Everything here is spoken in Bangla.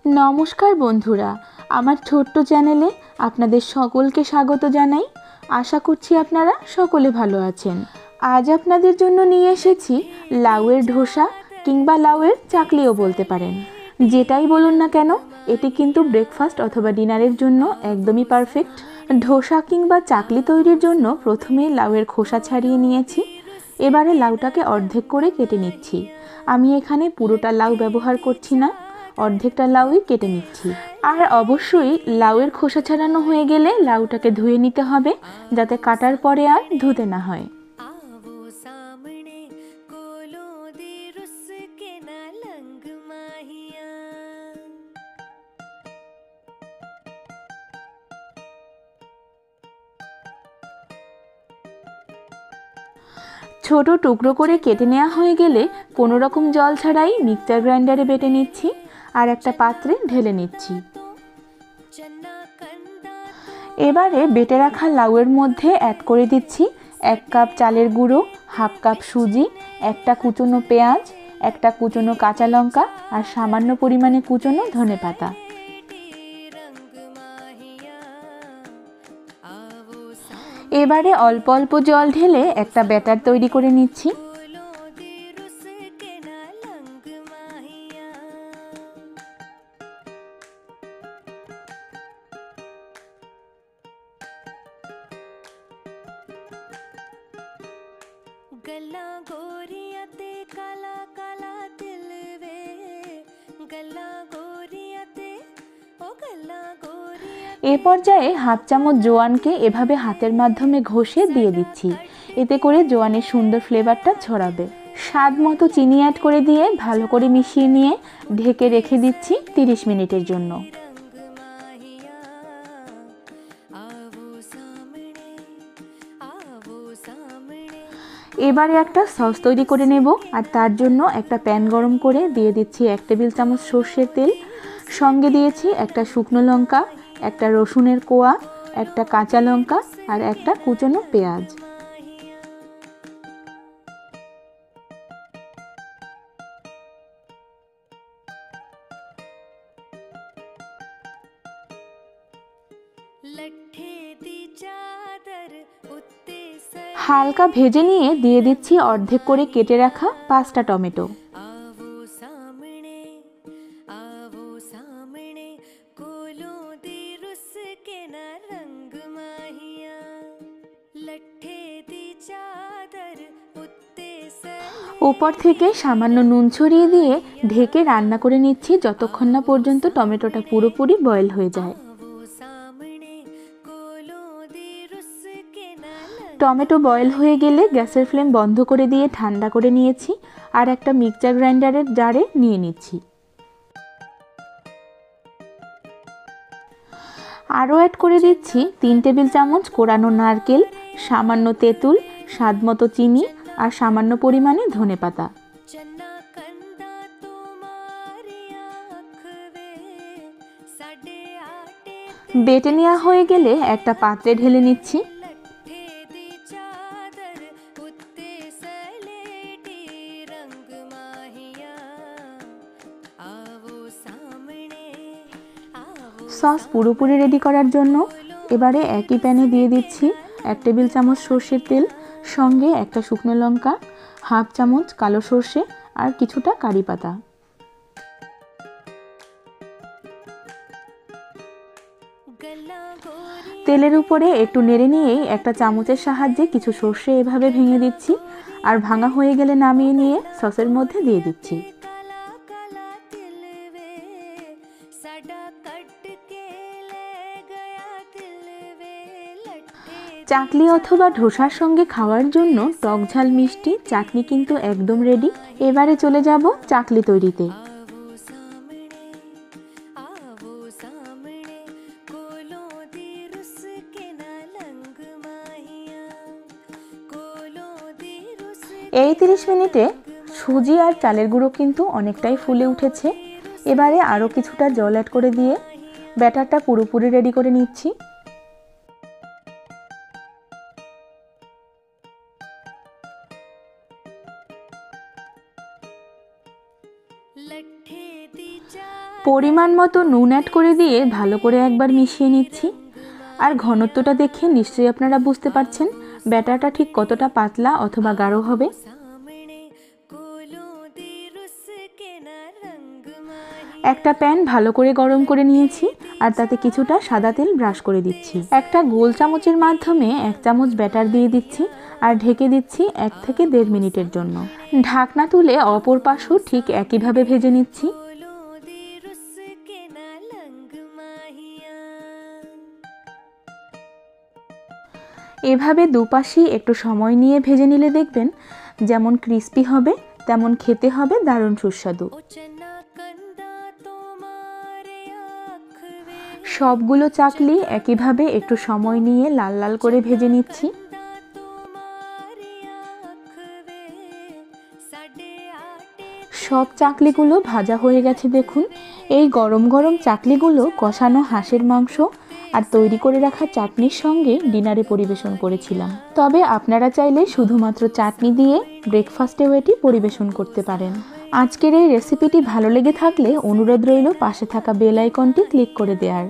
নমস্কার বন্ধুরা, আমার ছোট্ট চ্যানেলে আপনাদের সকলকে স্বাগত জানাই। আশা করছি আপনারা সকলে ভালো আছেন। আজ আপনাদের জন্য নিয়ে এসেছি লাউয়ের ধোসা কিংবা লাউয়ের চাকলিও বলতে পারেন। যেটাই বলুন না কেন, এটি কিন্তু ব্রেকফাস্ট অথবা ডিনারের জন্য একদমই পারফেক্ট। ধোসা কিংবা চাকলি তৈরির জন্য প্রথমেই লাউয়ের খোসা ছাড়িয়ে নিয়েছি। এবারে লাউটাকে অর্ধেক করে কেটে নিচ্ছি। আমি এখানে পুরোটা লাউ ব্যবহার করছি না, অর্ধেকটা লাউই কেটে নিচ্ছি। আর অবশ্যই লাউয়ের খোসা ছাড়ানো হয়ে গেলে লাউটাকে ধুয়ে নিতে হবে, যাতে কাটার পরে আর ধুতে না হয়। ছোট টুকরো করে কেটে নেওয়া হয়ে গেলে কোনো রকম জল ছাড়াই মিক্সচার গ্রাইন্ডারে বেটে নিচ্ছি আর একটা পাত্রে ঢেলে নিচ্ছি। এবারে বেটে রাখা লাউয়ের মধ্যে অ্যাড করে দিচ্ছি 1 কাপ চালের গুঁড়ো, হাফ কাপ সুজি, একটা কুচনো পেঁয়াজ, একটা কুচনো কাঁচা লঙ্কা আর সামান্য পরিমাণে কুচনো ধনেপাতা। এবারে অল্প অল্প জল ঢেলে একটা ব্যাটার তৈরি করে নিচ্ছি। এ পর্যায়ে হাফ চামচ জোয়ানকে এভাবে হাতের মাধ্যমে ঘষে দিয়ে দিচ্ছি, এতে করে জোয়ানের সুন্দর ফ্লেভারটা ছড়াবে। স্বাদ মতো চিনি অ্যাড করে দিয়ে ভালো করে মিশিয়ে নিয়ে ঢেকে রেখে দিচ্ছি 30 মিনিটের জন্য। এবারে একটা সস তৈরি করে নেব, আর তার জন্য একটা প্যান গরম করে দিয়ে দিচ্ছি 1 টেবিল চামচ সর্ষের তেল, সঙ্গে দিয়েছি একটা শুকনো লঙ্কা, একটা রসুনের কোয়া, একটা কাঁচা লঙ্কা আর একটা কুচনো পেঁয়াজ। হালকা ভেজে নিয়ে দিয়ে দিচ্ছি অর্ধেক করে কেটে রাখা 5টা টমেটো। উপর থেকে সামান্য নুন ছড়িয়ে দিয়ে ঢেকে রান্না করে নিচ্ছি যতক্ষণ না পর্যন্ত টমেটোটা পুরোপুরি বয়েল হয়ে যায়। টমেটো বয়েল হয়ে গেলে গ্যাসের ফ্লেম বন্ধ করে দিয়ে ঠান্ডা করে নিয়েছি আর একটা মিক্সচার গ্রাইন্ডারের জারে নিয়ে নিচ্ছি। আরও অ্যাড করে দিচ্ছি 3 টেবিল চামচ কোরানো নারকেল, সামান্য তেঁতুল, স্বাদমতো চিনি আর সামান্য পরিমাণে ধনেপাতা। বেটে নেওয়া হয়ে গেলে একটা পাত্রে ঢেলে নিচ্ছি। সস পুরোপুরি রেডি করার জন্য এবারে একই প্যানে দিয়ে দিচ্ছি 1 টেবিল চামচ সর্ষের তেল, সঙ্গে একটা শুকনো লঙ্কা, হাফ চামচ কালো সর্ষে আর কিছুটা কারি পাতা। তেলের উপরে একটু নেড়ে নিয়েই একটা চামচের সাহায্যে কিছু সর্ষে এভাবে ভেঙে দিচ্ছি আর ভাঙা হয়ে গেলে নামিয়ে নিয়ে সসের মধ্যে দিয়ে দিচ্ছি। চাকলি অথবা ধোসার সঙ্গে খাওয়ার জন্য টক ঝাল মিষ্টি চাটনি কিন্তু একদম রেডি। এবারে চলে যাব চাকলি তৈরিতে। এই 30 মিনিটে সুজি আর চালের গুঁড়ো কিন্তু অনেকটাই ফুলে উঠেছে। এবারে আরও কিছুটা জল অ্যাড করে দিয়ে ব্যাটারটা পুরোপুরি রেডি করে নিচ্ছি। পরিমাণ মতো নুন অ্যাড করে দিয়ে ভালো করে একবার মিশিয়ে নিচ্ছি। আর ঘনত্বটা দেখে নিশ্চয়ই আপনারা বুঝতে পারছেন ব্যাটারটা ঠিক কতটা পাতলা অথবা গাঢ় হবে। একটা প্যান ভালো করে গরম করে নিয়েছি আর তাতে কিছুটা সাদা তেল ব্রাশ করে দিচ্ছি। একটা গোল চামচের মাধ্যমে 1 চামচ ব্যাটার দিয়ে দিচ্ছি আর ঢেকে দিচ্ছি 1 থেকে 1.5 মিনিটের জন্য। ঢাকনা তুলে অপর পাশও ঠিক একইভাবে ভেজে নিচ্ছি। এভাবে দুপাশই একটু সময় নিয়ে ভেজে নিলে দেখবেন যেমন ক্রিস্পি হবে তেমন খেতে হবে দারুণ সুস্বাদু। সবগুলো চাকলি একইভাবে একটু সময় নিয়ে লাল লাল করে ভেজে নিচ্ছি। সব চাকলিগুলো ভাজা হয়ে গেছে দেখুন। এই গরম গরম চাকলিগুলো কষানো হাঁসের মাংস আর তৈরি করে রাখা চাটনির সঙ্গে ডিনারে পরিবেশন করেছিলাম। তবে আপনারা চাইলে শুধুমাত্র চাটনি দিয়ে ব্রেকফাস্টেও এটি পরিবেশন করতে পারেন। আজকের এই রেসিপিটি ভালো লেগে থাকলে অনুরোধ রইল পাশে থাকা বেল আইকনটি ক্লিক করে দেওয়ার।